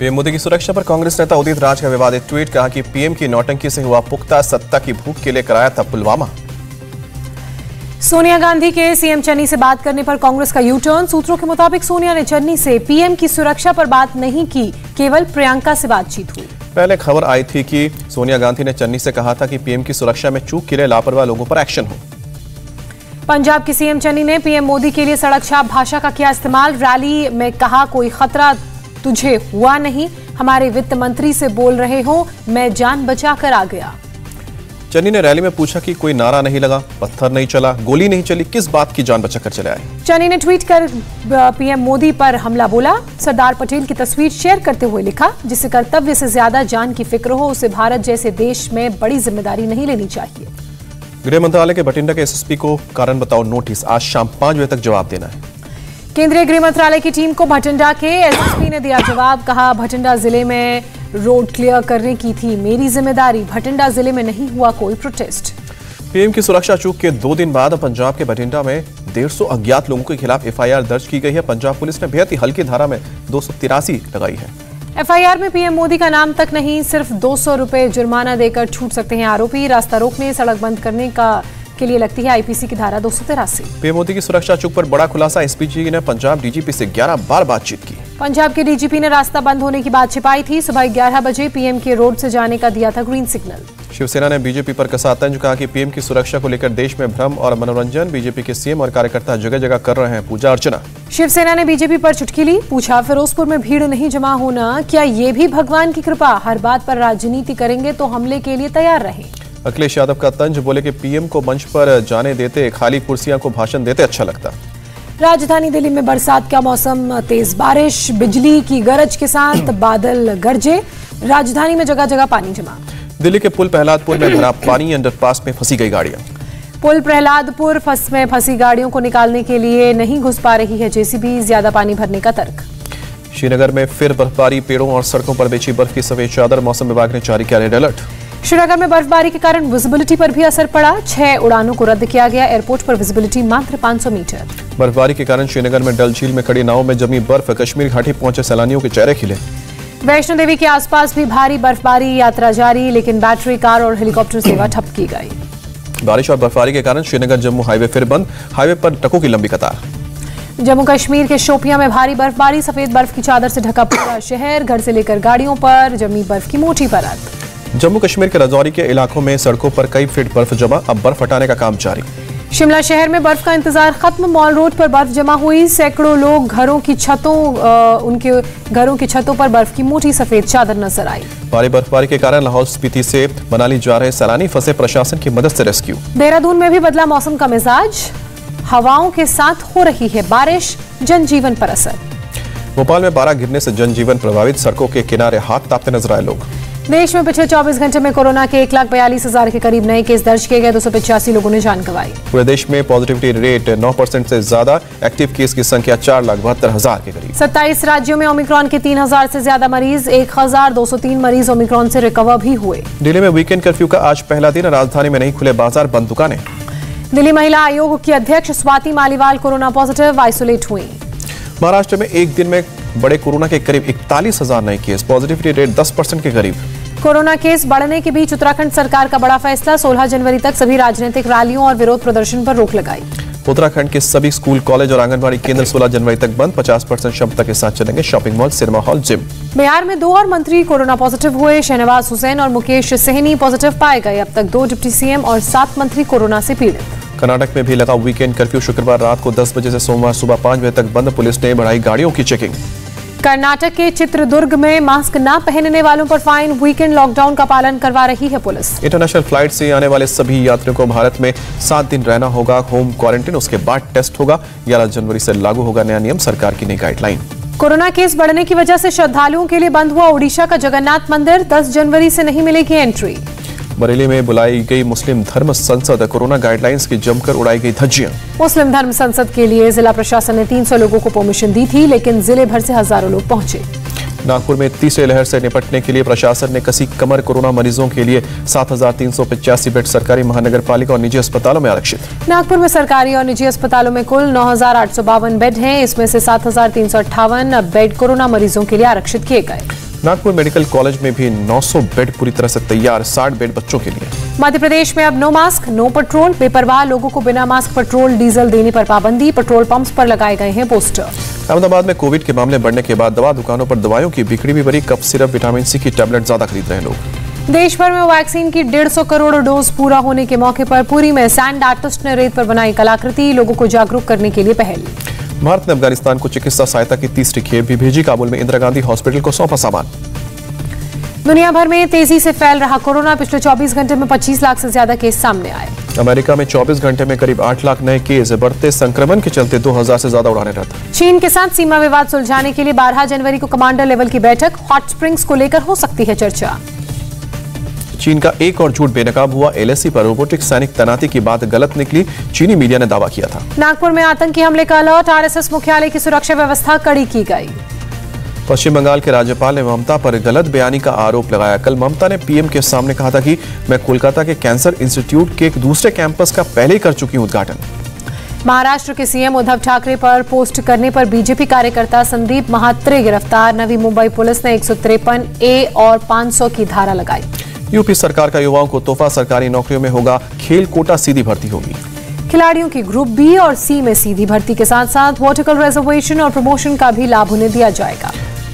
PM Modi की सुरक्षा पर कांग्रेस नेता उदित राज का विवादित ट्वीट, कहा कि पीएम की नौटंकी से हुआ पुख्ता, सत्ता की भूख के लिए कराया था पुलवामा। सोनिया गांधी के सीएम चन्नी से बात करने पर कांग्रेस का यू टर्न। सूत्रों के मुताबिक सोनिया ने चन्नी से पीएम की सुरक्षा पर बात नहीं की, केवल प्रियंका से बातचीत हुई। पहले खबर आई थी कि सोनिया गांधी ने चन्नी से कहा था कि पीएम की सुरक्षा में चूक के लिए लापरवाह लोगों पर एक्शन हो। पंजाब की सीएम चन्नी ने पीएम मोदी के लिए सड़क छाप भाषा का किया इस्तेमाल। रैली में कहा, कोई खतरा तुझे हुआ नहीं, हमारे वित्त मंत्री से बोल रहे हो, मैं जान बचाकर आ गया। चन्नी ने रैली में पूछा कि कोई नारा नहीं लगा, पत्थर नहीं चला, गोली नहीं चली, किस बात की जान बचाकर चले आए। चन्नी ने ट्वीट कर पीएम मोदी पर हमला बोला। सरदार पटेल की तस्वीर शेयर करते हुए लिखा, जिसे कर्तव्य से ज्यादा जान की फिक्र हो, उसे भारत जैसे देश में बड़ी जिम्मेदारी नहीं लेनी चाहिए। गृह मंत्रालय के बठिंडा के एसएसपी को कारण बताओ नोटिस, आज शाम 5 बजे तक जवाब देना है। केंद्रीय गृह मंत्रालय की टीम को भटिंडा के एसएसपी ने दिया जवाब, कहा भटिंडा जिले में रोड क्लियर करने की थी मेरी जिम्मेदारी, भटिंडा जिले में नहीं हुआ कोई प्रोटेस्ट। पीएम की सुरक्षा चूक के 2 दिन बाद पंजाब के बठिंडा में 150 अज्ञात लोगों के खिलाफ एफआईआर दर्ज की गई है। पंजाब पुलिस ने बेहद ही हल्की धारा में 283 लगाई है। एफआईआर में पीएम मोदी का नाम तक नहीं, सिर्फ 200 रुपए जुर्माना देकर छूट सकते हैं आरोपी। रास्ता रोकने, सड़क बंद करने के लिए लगती है आईपीसी की धारा 283। पीएम मोदी की सुरक्षा चूक पर बड़ा खुलासा, एसपीजी ने पंजाब डीजीपी से 11 बार बातचीत की। पंजाब के डीजीपी ने रास्ता बंद होने की बात छिपाई थी। सुबह 11 बजे पीएम के रोड से जाने का दिया था ग्रीन सिग्नल। शिवसेना ने बीजेपी पर कसा तंज, कहा कि पीएम की सुरक्षा को लेकर देश में भ्रम और मनोरंजन, बीजेपी के सीएम और कार्यकर्ता जगह जगह कर रहे हैं पूजा अर्चना। शिवसेना ने बीजेपी पर चुटकी ली, पूछा फिरोजपुर में भीड़ नहीं जमा होना, क्या ये भी भगवान की कृपा, हर बात पर राजनीति करेंगे तो हमले के लिए तैयार रहें। अखिलेश यादव का तंज, बोले कि पीएम को मंच पर जाने देते, खाली कुर्सियां को भाषण देते अच्छा लगता। राजधानी दिल्ली में बरसात का मौसम, तेज बारिश, बिजली की गरज के साथ बादल गरजे, राजधानी में जगह जगह पानी जमा। दिल्ली के पुल प्रहलादपुर में भरा पानी, अंडरपास में फंसी गई गाड़ियां। पुल प्रहलादपुर में फंसी गाड़ियों को निकालने के लिए नहीं घुस पा रही है जेसीबी, ज्यादा पानी भरने का तर्क। श्रीनगर में फिर बर्फबारी, पेड़ों और सड़कों पर बिछी बर्फ की सफेद चादर, मौसम विभाग ने जारी किया रेड अलर्ट। श्रीनगर में बर्फबारी के कारण विजिबिलिटी पर भी असर पड़ा, 6 उड़ानों को रद्द किया गया, एयरपोर्ट पर विजिबिलिटी मात्र 500 मीटर। बर्फबारी के कारण श्रीनगर में डल झील में खड़ी नावों में जमी बर्फ, कश्मीर घाटी पहुंचे सैलानियों के चेहरे खिले। वैष्णो देवी के आसपास भी भारी बर्फबारी, यात्रा जारी, लेकिन बैटरी कार और हेलीकॉप्टर सेवा ठप की गई। बारिश और बर्फबारी के कारण श्रीनगर जम्मू हाईवे फिर बंद, हाईवे पर ट्रकों की लंबी कतार। जम्मू कश्मीर के शोपियां में भारी बर्फबारी, सफेद बर्फ की चादर से ढका पूरा शहर, घर से लेकर गाड़ियों पर जमी बर्फ की मोटी परत। जम्मू कश्मीर के राजौरी के इलाकों में सड़कों पर कई फीट बर्फ जमा, अब बर्फ हटाने का काम जारी। शिमला शहर में बर्फ का इंतजार खत्म, मॉल रोड पर बर्फ जमा हुई, सैकड़ों लोग उनके घरों की छतों पर बर्फ की मोटी सफेद चादर नजर आई। भारी बर्फबारी के कारण लाहौल स्पीति से मनाली जा रहे सैलानी फंसे, प्रशासन की मदद से रेस्क्यू। देहरादून में भी बदला मौसम का मिजाज, हवाओं के साथ हो रही है बारिश, जनजीवन पर असर। भोपाल में 12 गिरने से जनजीवन प्रभावित, सड़कों के किनारे हाथ तापते नजर आए लोग। देश में पिछले 24 घंटे में कोरोना के 1,42,000 के करीब नए केस दर्ज किए गए, 285 लोगों ने जान गंवाई। पूरे देश में पॉजिटिविटी रेट 9% से ज्यादा, एक्टिव केस की संख्या 4,72,000 के करीब। 27 राज्यों में ओमिक्रॉन के 3,000 से ज्यादा मरीज, 1,203 मरीज ओमिक्रॉन से रिकवर भी हुए। दिल्ली में वीकेंड कर्फ्यू का आज पहला दिन, राजधानी में नहीं खुले बाजार, बंद दुकानें। दिल्ली महिला आयोग की अध्यक्ष Swati Maliwal corona positive, isolate हुई। महाराष्ट्र में एक दिन में बड़े कोरोना के करीब 41,000 नए केस, पॉजिटिविटी रेट 10% के करीब। कोरोना केस बढ़ने के बीच उत्तराखंड सरकार का बड़ा फैसला, 16 जनवरी तक सभी राजनीतिक रैलियों और विरोध प्रदर्शन पर रोक लगाई। उत्तराखंड के सभी स्कूल, कॉलेज और आंगनबाड़ी केंद्र 16 जनवरी तक बंद, 50% क्षमता के साथ चलेंगे shopping mall, cinema hall, gym. Bihar में 2 और मंत्री कोरोना पॉजिटिव हुए, शहनवाज हुसैन और मुकेश सहनी पॉजिटिव पाए गए। अब तक 2 डिप्टी सीएम और 7 मंत्री कोरोना से पीड़ित। कर्नाटक में भी लगा वीकेंड कर्फ्यू, शुक्रवार रात को 10 बजे से सोमवार सुबह 5 बजे तक बंद, पुलिस ने बढ़ाई गाड़ियों की चेकिंग। कर्नाटक के चित्रदुर्ग में मास्क न पहनने वालों पर फाइन, वीकेंड लॉकडाउन का पालन करवा रही है पुलिस। इंटरनेशनल फ्लाइट से आने वाले सभी यात्रियों को भारत में 7 दिन रहना होगा, होम क्वारंटाइन, उसके बाद टेस्ट होगा। 11 जनवरी से लागू होगा नया नियम, सरकार की नई गाइडलाइन। कोरोना केस बढ़ने की वजह से श्रद्धालुओं के लिए बंद हुआ ओडिशा का जगन्नाथ मंदिर, 10 जनवरी से नहीं मिलेगी एंट्री। बरेली में बुलाई गई मुस्लिम धर्म संसद, कोरोना गाइडलाइंस की जमकर उड़ाई गई धज्जियां। मुस्लिम धर्म संसद के लिए जिला प्रशासन ने 300 लोगों को परमिशन दी थी, लेकिन जिले भर से हजारों लोग पहुंचे। नागपुर में तीसरी लहर से निपटने के लिए प्रशासन ने कसी कमर, कोरोना मरीजों के लिए 7,385 बेड सरकारी, महानगर पालिका और निजी अस्पतालों में आरक्षित। नागपुर में सरकारी और निजी अस्पतालों में कुल 9,852 बेड हैं, इसमें से 7,358 बेड कोरोना मरीजों के लिए आरक्षित किए गए। नागपुर मेडिकल कॉलेज में भी 900 बेड पूरी तरह से तैयार, 60 बेड बच्चों के लिए। मध्य प्रदेश में अब नो मास्क नो पेट्रोल, बेपरवाह लोगों को बिना मास्क पेट्रोल डीजल देने पर पाबंदी, पेट्रोल पंप्स पर लगाए गए हैं पोस्टर। अहमदाबाद में कोविड के मामले बढ़ने के बाद दवा दुकानों पर दवाइयों की बिक्री भी बढ़ी, कफ सिरप विटामिन सी की टैबलेट ज्यादा खरीद रहे लोग। देश भर में वैक्सीन की 150 करोड़ डोज पूरा होने के मौके पर पुरी में सैंड आर्टिस्ट ने रेत पर बनाई कलाकृति, लोगों को जागरूक करने के लिए पहल। भारत ने अफगानिस्तान को चिकित्सा सहायता की तीसरी खेप भी भेजी, काबुल में इंदिरा गांधी हॉस्पिटल को सौंपा सामान। दुनिया भर में तेजी से फैल रहा कोरोना, पिछले 24 घंटे में 25 लाख से ज्यादा केस सामने आए। अमेरिका में 24 घंटे में करीब 8 लाख नए केस, बढ़ते संक्रमण के चलते 2000 से ज्यादा उड़ानें रद्द। चीन के साथ सीमा विवाद सुलझाने के लिए 12 जनवरी को कमांडर लेवल की बैठक, हॉट स्प्रिंग्स को लेकर हो सकती है चर्चा। चीन का एक और झूठ बेनकाब हुआ, एलएसी पर रोबोटिक सैनिक तैनाती की बात गलत निकली, चीनी मीडिया ने दावा किया था। नागपुर में आतंकी हमले का अलर्ट, आरएसएस मुख्यालय की सुरक्षा व्यवस्था कड़ी की गई। पश्चिम बंगाल के राज्यपाल ने ममता पर गलत बयानी का आरोप लगाया। कल ममता ने पीएम के सामने कहा था कि मैं कोलकाता के कैंसर इंस्टीट्यूट के एक दूसरे कैंपस का पहले ही कर चुकी हूं उद्घाटन। महाराष्ट्र के सीएम उद्धव ठाकरे पर पोस्ट करने पर बीजेपी कार्यकर्ता संदीप महात्रे गिरफ्तार, नवी मुंबई पुलिस ने 153A और 500 की धारा लगाई। यूपी सरकार का युवाओं को तोहफा, सरकारी नौकरियों में होगा खेल कोटा, सीधी भर्ती होगी। खिलाड़ियों की ग्रुप बी और सी में सीधी भर्ती के साथ साथ वर्टिकल रिजर्वेशन और प्रमोशन का भी लाभ उन्हें दिया जाएगा।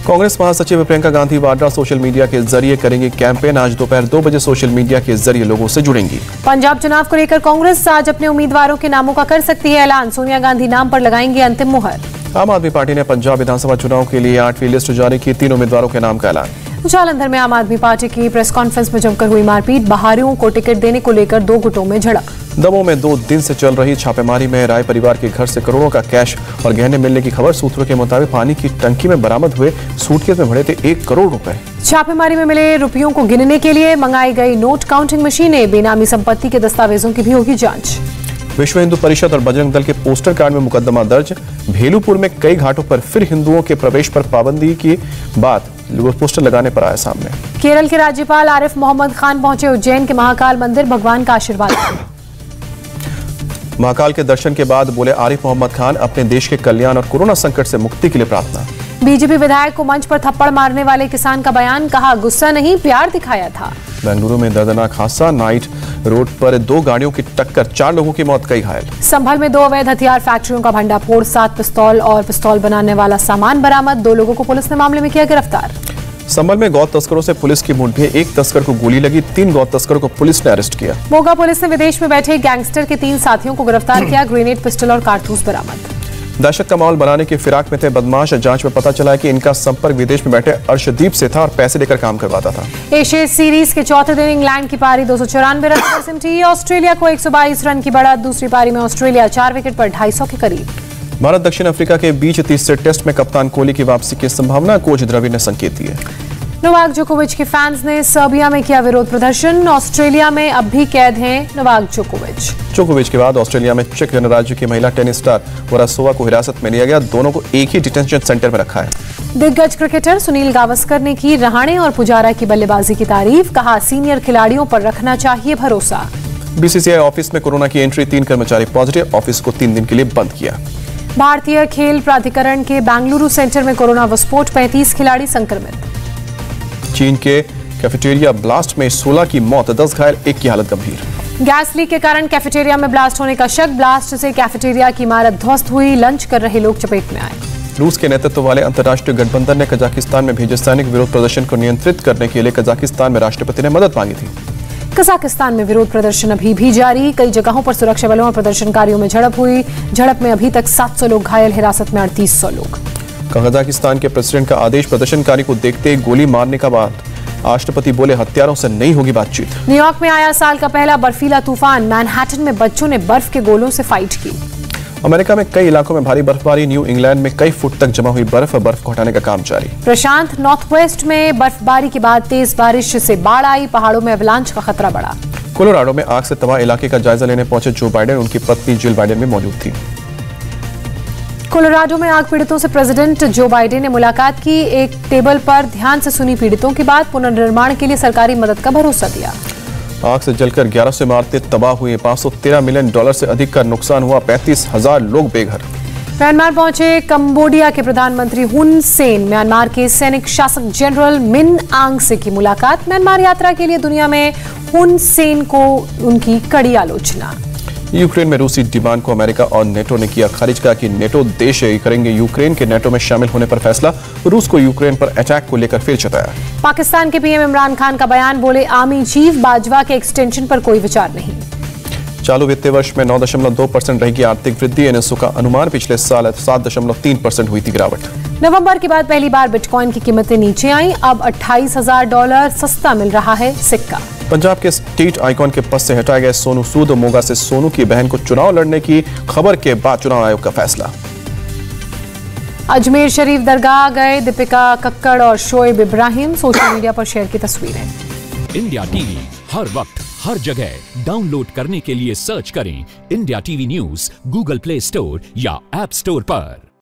कांग्रेस महासचिव प्रियंका गांधी वाड्रा सोशल मीडिया के जरिए करेंगी कैंपेन, आज दोपहर 2 बजे सोशल मीडिया के जरिए लोगों से जुड़ेंगी। पंजाब चुनाव को लेकर कांग्रेस आज अपने उम्मीदवारों के नामों का कर सकती है ऐलान, सोनिया गांधी नाम पर लगाएंगी अंतिम मुहर। आम आदमी पार्टी ने पंजाब विधानसभा चुनाव के लिए 8वीं लिस्ट जारी की, 3 उम्मीदवारों के नाम का ऐलान। जालंधर में आम आदमी पार्टी की प्रेस कॉन्फ्रेंस में जमकर हुई मारपीट, बाहरियों को टिकट देने को लेकर 2 गुटों में झड़प। दमोह में 2 दिन से चल रही छापेमारी में राय परिवार के घर से करोड़ों का कैश और गहने मिलने की खबर। सूत्रों के मुताबिक पानी की टंकी में बरामद हुए सूटकेस में भरे थे 1 करोड़ रुपए। छापेमारी में मिले रुपयों को गिनने के लिए मंगाई गई नोट काउंटिंग मशीनें, बेनामी संपत्ति के दस्तावेजों की भी होगी जांच। विश्व हिंदू परिषद और बजरंग दल के पोस्टर कार्ड में मुकदमा दर्ज, भेलूपुर में कई घाटों पर फिर हिंदुओं के प्रवेश पर पाबंदी की बात पोस्टर लगाने पर आया सामने। केरल के राज्यपाल आरिफ मोहम्मद खान पहुंचे उज्जैन के महाकाल मंदिर, भगवान का आशीर्वाद। महाकाल के दर्शन के बाद बोले आरिफ मोहम्मद खान, अपने देश के कल्याण और कोरोना संकट से मुक्ति के लिए प्रार्थना। बीजेपी विधायक को मंच पर थप्पड़ मारने वाले किसान का बयान, कहा गुस्सा नहीं प्यार दिखाया था। बेंगलुरु में दर्दनाक हादसा, नाइट रोड पर 2 गाड़ियों की टक्कर, 4 लोगों की मौत, कई घायल। संभल में 2 अवैध हथियार फैक्ट्रियों का भंडाफोड़, 7 पिस्तौल और पिस्तौल बनाने वाला सामान बरामद, 2 लोगों को पुलिस ने मामले में किया गिरफ्तार। संभल में गौ तस्करों से पुलिस की मुठभेड़, 1 तस्कर को गोली लगी, 3 गौ तस्करों को पुलिस ने अरेस्ट किया। मोगा पुलिस ने विदेश में बैठे गैंगस्टर के 3 साथियों को गिरफ्तार किया, ग्रेनेड, पिस्टल और कारतूस बरामद। दहशत का माहौल बनाने की फिराक में थे बदमाश, जांच में पता चला है कि इनका संपर्क विदेश में बैठे अर्शदीप से था और पैसे लेकर काम करवाता था। एशिया सीरीज के चौथे दिन इंग्लैंड की पारी 294 रन पर सिमटी, ऑस्ट्रेलिया को 122 रन की बढ़त, दूसरी पारी में ऑस्ट्रेलिया 4 विकेट पर 250 के करीब। भारत दक्षिण अफ्रीका के बीच तीसरे टेस्ट में कप्तान कोहली की वापसी की संभावना, कोच द्रविड़ ने संकेत दिए। नोवाक जोकोविच के फैंस ने सर्बिया में किया विरोध प्रदर्शन, ऑस्ट्रेलिया में अब भी कैद हैं नोवाक जोकोविच। जोकोविच के बाद ऑस्ट्रेलिया में चेक गणराज्य की महिला टेनिस स्टार वरासोवा को हिरासत में लिया गया, दोनों को एक ही डिटेंशन सेंटर में रखा है। दिग्गज क्रिकेटर सुनील गावस्कर ने की रहाणे और पुजारा की बल्लेबाजी की तारीफ, कहा सीनियर खिलाड़ियों पर रखना चाहिए भरोसा। बीसीसीआई ऑफिस में कोरोना की एंट्री, 3 कर्मचारी पॉजिटिव, ऑफिस को 3 दिन के लिए बंद किया। भारतीय खेल प्राधिकरण के बेंगलुरु सेंटर में कोरोना विस्फोट, 35 खिलाड़ी संक्रमित। चीन के कैफेटेरिया ब्लास्ट में 16 की मौत, 10 घायल, 1 की हालत गंभीर। गैस लीक के कारण कैफेटेरिया में ब्लास्ट होने का शक, ब्लास्ट से कैफेटेरिया की इमारत ध्वस्त हुई, लंच कर रहे लोग चपेट में आए। रूस के नेतृत्व वाले अंतर्राष्ट्रीय गठबंधन ने कजाकिस्तान में भेजे सैनिक, विरोध प्रदर्शन को नियंत्रित करने के लिए कजाकिस्तान में राष्ट्रपति ने मदद मांगी थी। कजाकिस्तान में विरोध प्रदर्शन अभी भी जारी, कई जगहों पर सुरक्षा बलों और प्रदर्शनकारियों में झड़प हुई, झड़प में अभी तक 700 लोग घायल, हिरासत में 3800 लोग। कजाकिस्तान के प्रेसिडेंट का आदेश, प्रदर्शनकारी को देखते गोली मारने का बाद राष्ट्रपति बोले हत्यारों से नहीं होगी बातचीत। न्यूयॉर्क में आया साल का पहला बर्फीला तूफान, मैनहट्टन में बच्चों ने बर्फ के गोलों से फाइट की। अमेरिका में कई इलाकों में भारी बर्फबारी, न्यू इंग्लैंड में कई फुट तक जमा हुई बर्फ को हटाने का काम जारी। प्रशांत नॉर्थ वेस्ट में बर्फबारी के बाद तेज बारिश से बाढ़ आई, पहाड़ों में अवलांच का खतरा बढ़ा। कोलोराडो में आग से तबाह इलाके का जायजा लेने पहुंचे जो बाइडेन, उनकी पत्नी जिल बाइडेन भी मौजूद थी। कोलोराडो में आग पीड़ितों से प्रेसिडेंट जो बाइडेन ने मुलाकात की, एक टेबल पर ध्यान से सुनी पीड़ितों की बात, पुनर्निर्माण के लिए सरकारी मदद का भरोसा दिया। आग से जलकर 1100 इमारतें तबाह हुई, $513 मिलियन से अधिक का नुकसान हुआ, 35,000 लोग बेघर। म्यांमार पहुंचे कंबोडिया के प्रधानमंत्री हुन सेन। म्यांमार के सैनिक शासक जनरल मिन आंग से की मुलाकात। म्यांमार यात्रा के लिए दुनिया में हुन सेन को उनकी कड़ी आलोचना। यूक्रेन में रूसी डिमांड को अमेरिका और नेटो ने किया खारिज। कहा कि नेटो देश करेंगे यूक्रेन के नेटो में शामिल होने पर फैसला। रूस को यूक्रेन पर अटैक को लेकर फिर चेताया। पाकिस्तान के पीएम इमरान खान का बयान। बोले आर्मी चीफ बाजवा के एक्सटेंशन पर कोई विचार नहीं। चालू वित्तीय वर्ष में 9.2% रहेगी आर्थिक वृद्धि। एनएसओ का अनुमान। पिछले साल 7.3% हुई थी गिरावट। नवंबर के बाद पहली बार बिटकॉइन की कीमतें नीचे आई। अब $28,000 सस्ता मिल रहा है सिक्का। पंजाब के स्टेट आइकॉन के पद से हटाए गए सोनू सूद। मोगा से सोनू की बहन को चुनाव लड़ने की खबर के बाद चुनाव आयोग का फैसला। अजमेर शरीफ दरगाह गए दीपिका कक्कड़ और शोएब इब्राहिम। सोशल मीडिया पर शेयर की तस्वीरें। इंडिया टीवी हर वक्त हर जगह डाउनलोड करने के लिए सर्च करें India TV news Google play store या ऐप स्टोर पर।